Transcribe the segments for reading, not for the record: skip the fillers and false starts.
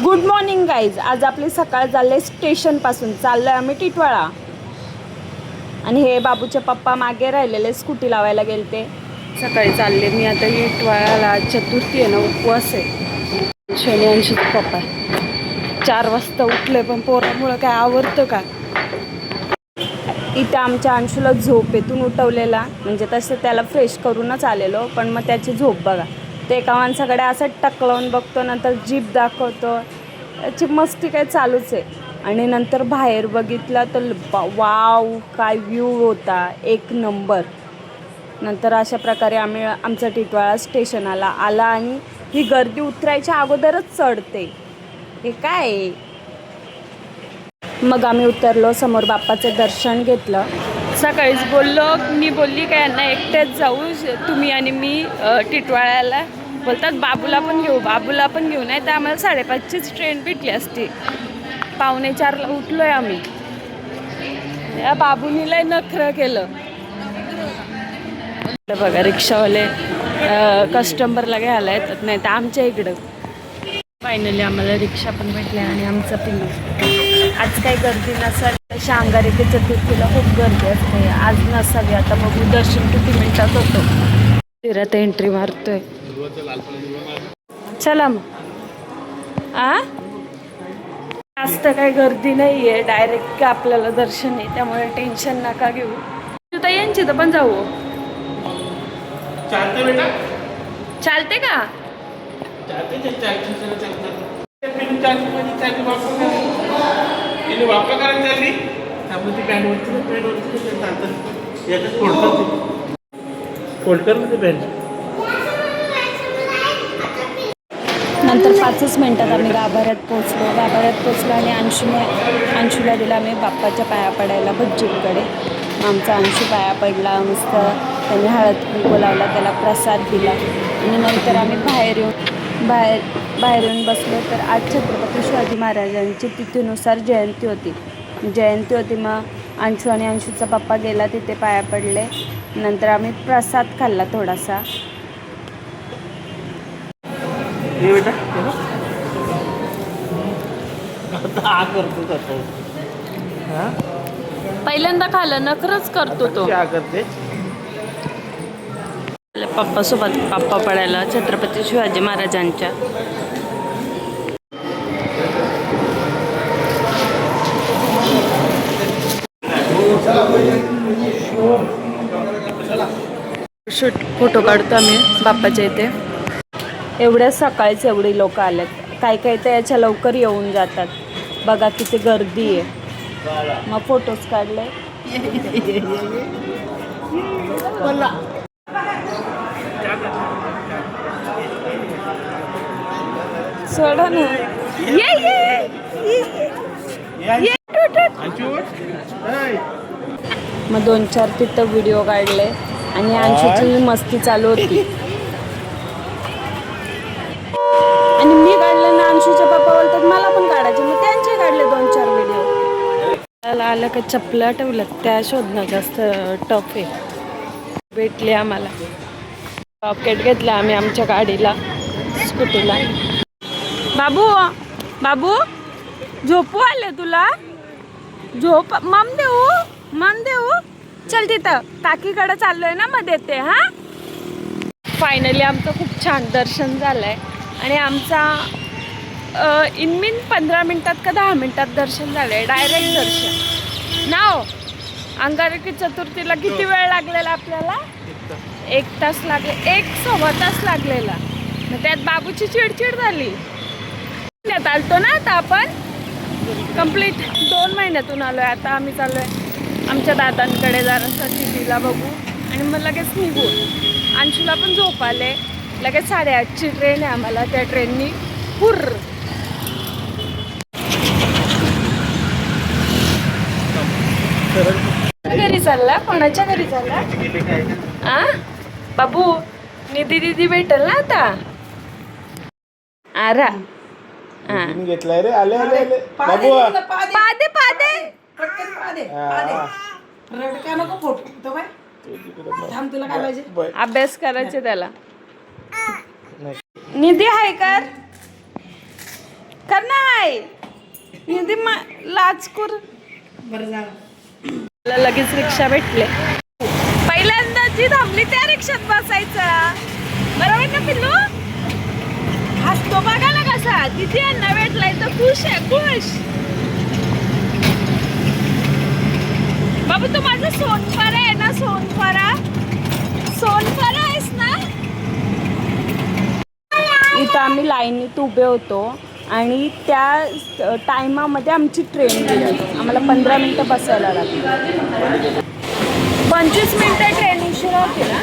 Good morning guys. आज आपली सकाळ झाले स्टेशनपासून चाललोय आम्ही टिटवाळा. आणि हे बाबूचे पप्पा मागे राहिलेले स्कूटी लावायला गेलते. सकाळी चालले मी आता टिटवाळ्याला. चतुर्थी आहे ना, उपवास आहे. शनियांशी पप्पा 4 वाजता उठले, पण पोरामुळं काय आवरतं का. इथं आमच्या अंशूला झोपेतून उठवलेला, म्हणजे तसं त्याला फ्रेश करूनच आलेलो, पण मग त्याची झोप बघा. ते एका माणसाकडे असं टकलावून बघतो, नंतर जीभ दाखवतो. त्याची मस्ती काय चालूच आहे. आणि नंतर बाहेर बघितलं तर वाव, काय व्ह्यू होता, एक नंबर. नंतर अशा प्रकारे आम्ही आमचा टिटवाळा स्टेशनाला आला. आणि ही गर्दी उतरायच्या अगोदरच चढते, हे काय. मग आम्ही उतरलो, समोर बाप्पाचं दर्शन घेतलं. सकाळीच मी बोलली काय यांना एकट्याच जाऊ तुम्ही आणि मी टिटवाळ्याला. बोलतात बाबूला पण घेऊ नाही तर आम्हाला 5:30चीच ट्रेन भेटली असती. 3:45ला उठलोय आम्ही. या बाबूनी लय नखरं केलं बघा. रिक्षावाले कस्टमरला घ्यायला येतात, नाही तर आमच्या इकडं. फायनली आम्हाला रिक्षा पण भेटल्या आणि आमचं पिल्लू. आज काही गर्दी नसेल, तशी अंगारे ते चतुर्थीला खूप गर्दी असते. आज नसावी. आता बघू दर्शन किती मिनिटात होतो. तिरात एंट्री मारतोय. चला मग. जास्त काही गर्दी नाही आहे, डायरेक्ट आपल्याला दर्शन आहे, त्यामुळे टेन्शन नका घेऊ. तुझ्या यांची तर पण जाऊ. चालते बेटा, चालते का. वापर करायला चालली त्यामुळे ती पॅन्ट वरती याच्यात फोल्ड कर पॅन्ट. नंतर 5च मिनिटात आम्ही गाभाऱ्यात पोचलो आणि अंशूला दिला आम्ही बाप्पाच्या पाया पडायला भज्जीकडे. आमचा अंशू पाया पडला मस्त. त्यांनी हळद कुंकू लावला, त्याला प्रसाद दिला. आणि नंतर आम्ही बाहेर येऊन बसलो. तर आज छत्रपती शिवाजी महाराजांची तिथीनुसार जयंती होती. मग अंशू आणि अंशूचा पप्पा गेला, तिथे पाया पडले. नंतर आम्ही प्रसाद खाल्ला थोडासा. बेटा करतो पहिल्यांदा खाल्लं, नखरच करतो तो. करते पप्पासोबत पप्पा पडायला छत्रपती शिवाजी महाराजांच्या. फोटो काढतो आम्ही बाप्पाच्या इथे. एवढ्या सकाळीच एवढी लोक आलेत. काही तर याच्या लवकर येऊन जातात. बघा किती गर्दी आहे. मग फोटोज काढले. सोडा ना. मग 2-4 तिथं व्हिडिओ काढले आणि अंशूची मस्ती चालू होती. आणि मी काढलं ना, अंशूचे पप्पा बोलतात मला पण काढायचे, मग त्यांचे काढले 2-4 व्हिडिओ. त्याला आलं का चपला ठेवलं, त्या शोधणं जास्त टफ आहे. भेटली आम्हाला. रॉकेट घेतलं आम्ही आमच्या गाडीला, स्कूटीला. बाबू झोपू आले तुला. झोप मम देऊ. चल तिथं काकीकडे चाललोय ना, मग देते. फायनली आमचं खूप छान दर्शन झालंय. आणि आमचा इनमीन 15 मिनिटात का 10 मिनिटात दर्शन झालंय. डायरेक्ट दर्शन नाव. अंगारकी चतुर्थीला किती वेळ लागलेला आपल्याला? 1 तास लागले, 1-1.25 तास लागलेला. मग त्यात बाबूची चिडचिड झाली. महिन्यात आलतो ना आता आपण. कंप्लीट 2 महिन्यातून आलोय. आता आम्ही चाललोय आमच्या दादांकडे जरासा टीव्हीला बघू आणि मग लगेच निघू. अंशूला पण झोप आले. लगेच 8:30ची ट्रेन आहे आम्हाला. त्या ट्रेननी घरी चालला. कोणाच्या घरी चालला? बाबू निधी दिदी भेटेल ना आता. आरा घेतलाय रे. आले बाबू अभ्यास करायचे त्याला. निधी हाय कर नाही निधी लाचकूर. बरं जा. मला लगेच रिक्षा भेटले. पहिल्यांदा जी थांबली त्या रिक्षात बसायचं. बरोबर ना पिल्लू? हसतो बघा ना कसा. तिथे यांना भेटलाय तर खुश आहे, खुश. बाबू तू माझा सोनपारा आहे ना, सोनपारा. सोनपारा आहेस ना. इथं आम्ही लाईनीत उभे होतो आणि त्या टायमामध्ये आमची ट्रेन गेली. आम्हाला 15 मिनटं बसायला लागली. 25 मिनटं ट्रेन उशिरा होती ना.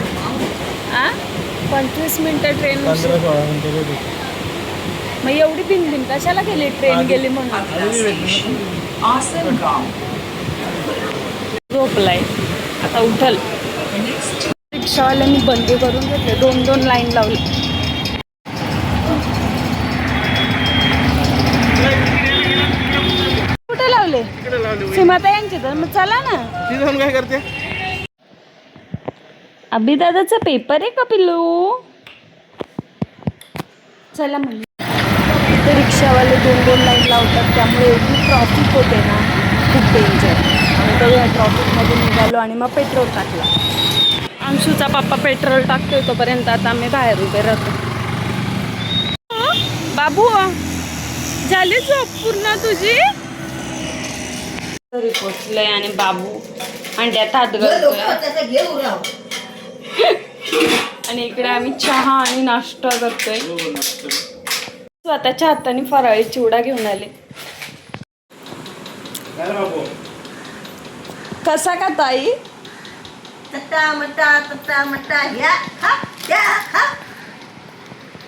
25 मिनटं ट्रेन उशिरा. 15-16 मिनिटं. मग एवढी भिनभिन कशाला गेली, ट्रेन गेली म्हणून. झोपलाय आता उठल. रिक्षावाल्यांनी बंदी करून घेतले. 2-2 लाईन लावली. कुठे लावले? सीमाता यांची तर मग चला ना. ती जाऊन काय करते? अभिदादाचा पेपर आहे का पिल्लू? चला म्हणून. ते रिक्षावाले 2-2 लाईन लावतात त्यामुळे एवढी ट्रॉफिक होते ना, खूप डेंजर. आणि तर या ट्रॉफिकमधून निघालो आणि मग पेट्रोल टाकला. अंशूचा पप्पा पेट्रोल टाकतोय तोपर्यंत आता आम्ही बाहेर उभे राहतो. बाबू झाली झोप पूर्ण तुझी? घरी पोचलंय आणि बाबू अंड्यात हात घालतोय. आणि इकडे आम्ही चहा आणि नाश्ता करतोय. स्वतःच्या हाताने फराळी चिवडा घेऊन आले. कसा का ताई? तट्टा मट्टा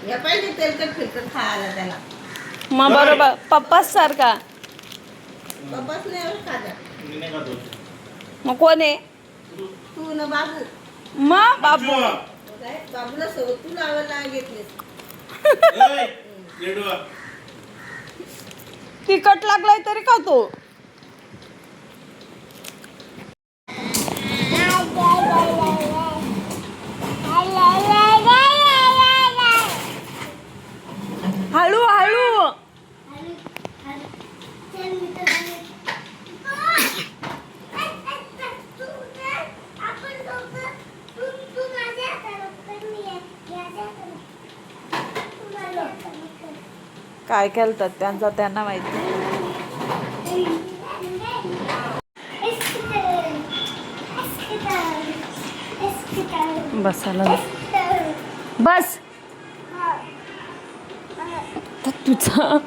या पाहिजे तेलकट फिरकट खायला त्याला. मग बरोबर पप्पाच सारखा. बाबाच नाही खाजा. मग कोण आहे? तू ना बाबू. मग बाबू. काय बाबूला सोबत तू लावायला घेतलीस. तिखट लागलाय तरी खातो. हळू हळू. काय केलतात त्यांचा त्यांना माहिती. बसायला बस तुझा.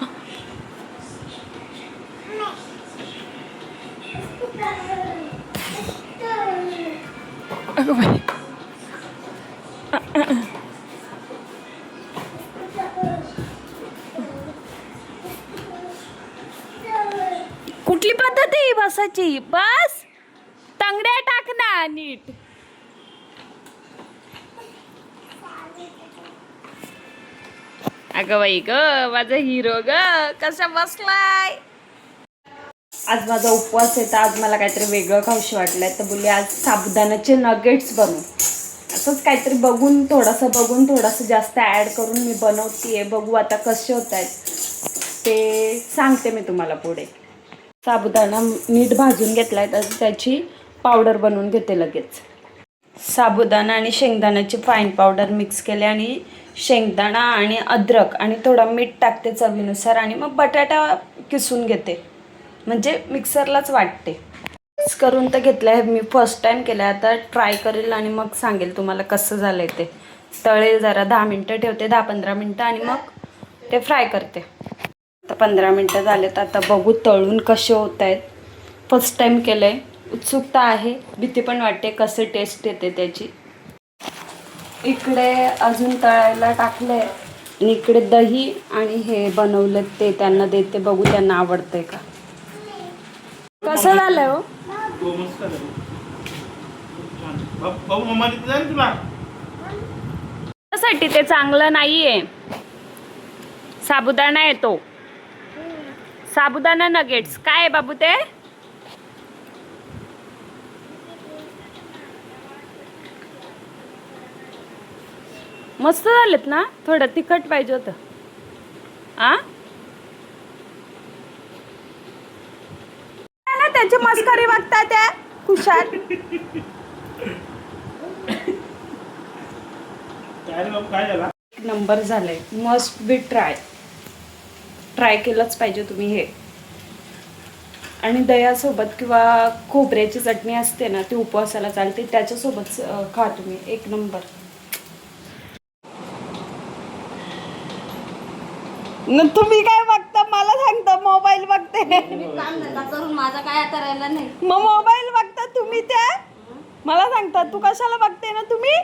अगं बाई. कुठली पद्धत आहे बसायची? बस तांगड्या टाक ना नीट. अगं बाई ग माझा हिरो ग कसा बसलाय. आज माझा उपवास आहे तर आज मला काहीतरी वेगळं खाऊशी वाटलंय तर बोलले आज साबुदाण्याचे नगेट्स बनवू. असंच काहीतरी बघून थोडंसं जास्त ॲड करून मी बनवतीये. बघू आता कसे होत आहेत ते सांगते मी तुम्हाला पुढे. साबुदाणा नीट भाजून घेतलाय तर त्याची पावडर बनवून घेते लगेच. साबुदाणा आणि शेंगदाण्याची फाईन पावडर मिक्स केले आणि शेंगदाणा आणि अद्रक आणि थोडं मीठ टाकते चवीनुसार आणि मग बटाटा किसून घेते म्हणजे मिक्सरलाच वाटते. मिक्स करून तर घेतलं आहे मी. फर्स्ट टाईम केलं आहे. आता ट्राय करेल आणि मग सांगेल तुम्हाला कसं झालं आहे ते. तळेल जरा 10 मिनटं ठेवते 10-15 मिनटं आणि मग ते फ्राय करते. आता 15 मिनटं झालेत. आता बघू तळून कसे होत आहेत. फर्स्ट टाईम केलं आहे. उत्सुकता आहे. भीती पण वाटते कसे टेस्ट येते त्याची. इकडे अजून तळायला टाकले आणि इकडे दही आणि हे बनवलं ते त्यांना देते. बघू त्यांना आवडतंय का. कसं झालंय हो? त्यासाठी ते चांगलं नाहीये. साबुदाणा येतो. साबुदाणा नगेट्स काय आहे बाबू ते? मस्त झालेत ना. थोडं तिखट पाहिजे होतं. त्यांची मस्करी बघताय त्या खुशाल. काय रे बाबा, काय झाला? नंबर झालाय. मस्ट बी ट्राय केलंच पाहिजे तुम्ही हे. आणि दह्यासोबत किंवा खोबऱ्याची चटणी असते ना, ती उपवासाला चालते, त्याच्यासोबत खा तुम्ही. एक नंबर. तुम्ही काय बघता मला सांगता? मोबाईल बघते. मी काम धंदा करून माझा काय आता राहिला नाही. मग मोबाईल बघता तुम्ही त्या मला सांगता. तू कशाला बघते ना तुम्ही?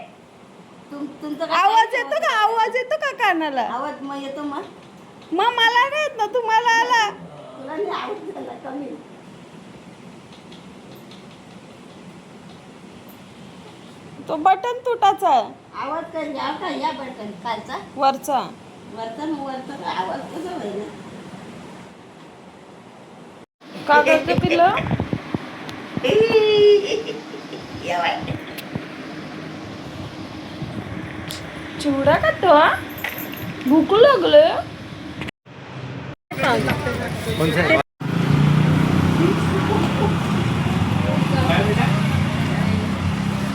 तुमचं काय आवाज येतो का? आवाज येतो का कानाला? आवाज मग येतो मग मग मला नाही येत ना, तुम्हाला आला. तुला नाही आवाज झाला कमी. तो बटन तुटाचा आवाज कर या का या बटन कालचा वरचा. वरचा आवाज कसा व्हायला? का करते पिलं? चिवडा का तो? भूक लागलं.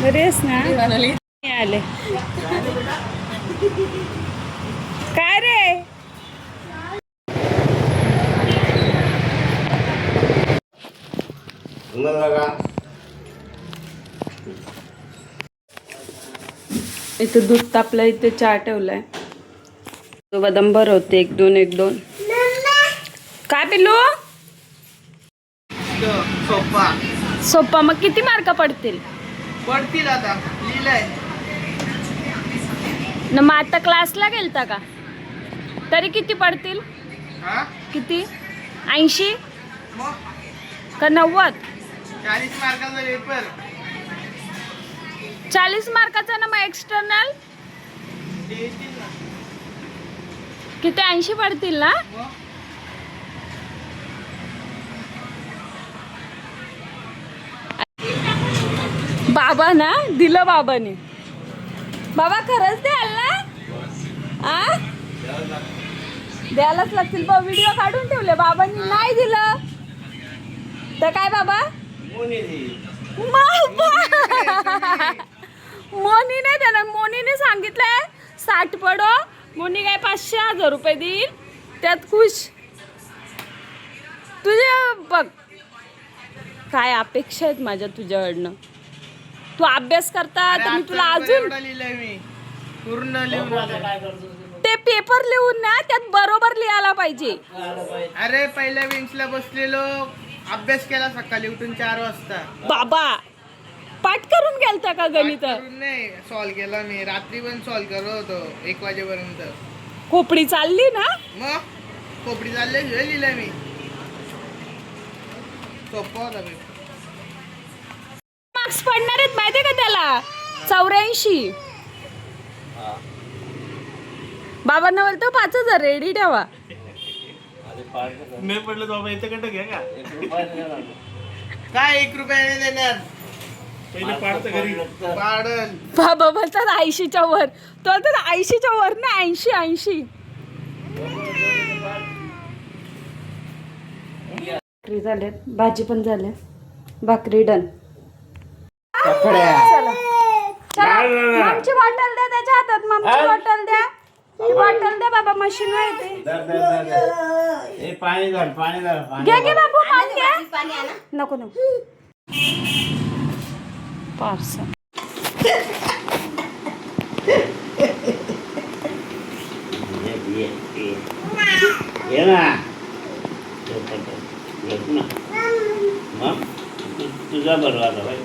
बरेच ना आले. काय रे? इथे दूध तापलं, इथे चहा ठेवलाय. तो बदाम भरवते. 1-2 काय पिलू? सोप्पा. मग किती मार्क पडतील? पडतील आता, लिहिलंय. न मग आता क्लासला गेलता का? तरी किती पडतील? हा? किती? 80 मग का 90? 40 मार्काचा पेपर. 40 मार्काचा ना. मग एक्सटर्नल देतील ना. किती? 80 पडतील ना. मग बाबा ना दिलं बाबाने. बाबा खरंच द्याल ना? आ द्यायलाच लागतील. व्हिडिओ काढून ठेवले बाबांनी. नाही दिलं तर काय बाबा? मोनी नाही देणार. मोनीने सांगितलंय 60 पडो. मोनी काय 500-1000 रुपये देईल. त्यात खुश. तुझे बघ काय अपेक्षा आहेत माझ्या तुझ्याकडनं. तू अभ्यास करता तर मी तुला अजून लिहिलंय मी पूर्ण लिहून. ते पेपर लिहून ना त्यात बरोबर लिहायला पाहिजे. अरे पहिल्या बेंचला बसलेलो, अभ्यास केला सकाळी उठून 4 वाजता. बाबा पाठ करून गेलता का गणित? करून नाही सॉल्व केला मी. रात्री पण सॉल्व करत होतो 1 वाजेपर्यंत. खोपडी चालली ना. मग खोपडी चालले लिहिलंय मी. सोपा होता पेपर. मार्क्स पडणार आहेत माहितीये का त्याला? 84. बाबांना बोलतो 5000 रेडी ठेवा. नाही पडलं बाबा इथं कंट घ्या का? काय 1 रुपयाने देणार? पहिले पाडतं घरी. पाडल. बाबा बोलतात 80च्या वर. तो बोलतात 80च्या वर ना. 80. भाकरी झाल्यात, भाजी पण झाल्या. भाकरी डन. चला ममची बॉटल द्या त्याच्या हातात. ममची बॉटल द्या. ही बॉटल द्या बाबा. मशीन वर येते. पाणी धर घे घे बाबू पाणी घ्या. पाणी आणा. नको पार्सल. ये ना तुझा बरोबर आता भाई.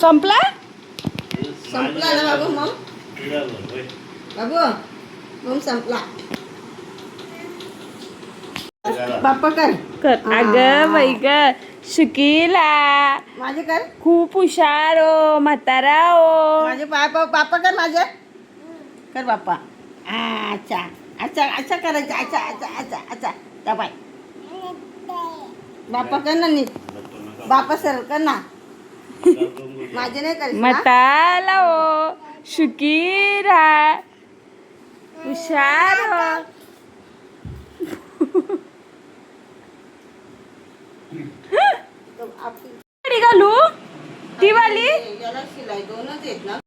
संपला. संपला ना बाबू मग. तुझा बरोबर बाबू मग संपला. बाप्पा कर. अगं बाई ग शुकीला माझे कर. खूप हुशार हो म्हातारा हो. माझे बाप्पा कर माझे. कर बाप्पा. अच्छा अच्छा करायचं. अच्छा त्या बाय. बाप्पा कर ना नीट. बाप्पा सर कर ना. माझे नाही कर. म्हाताला हो शुकीरा हुशार हो. आपली साडी घालू ती वाली याला शिलाई 2च आहेत ना.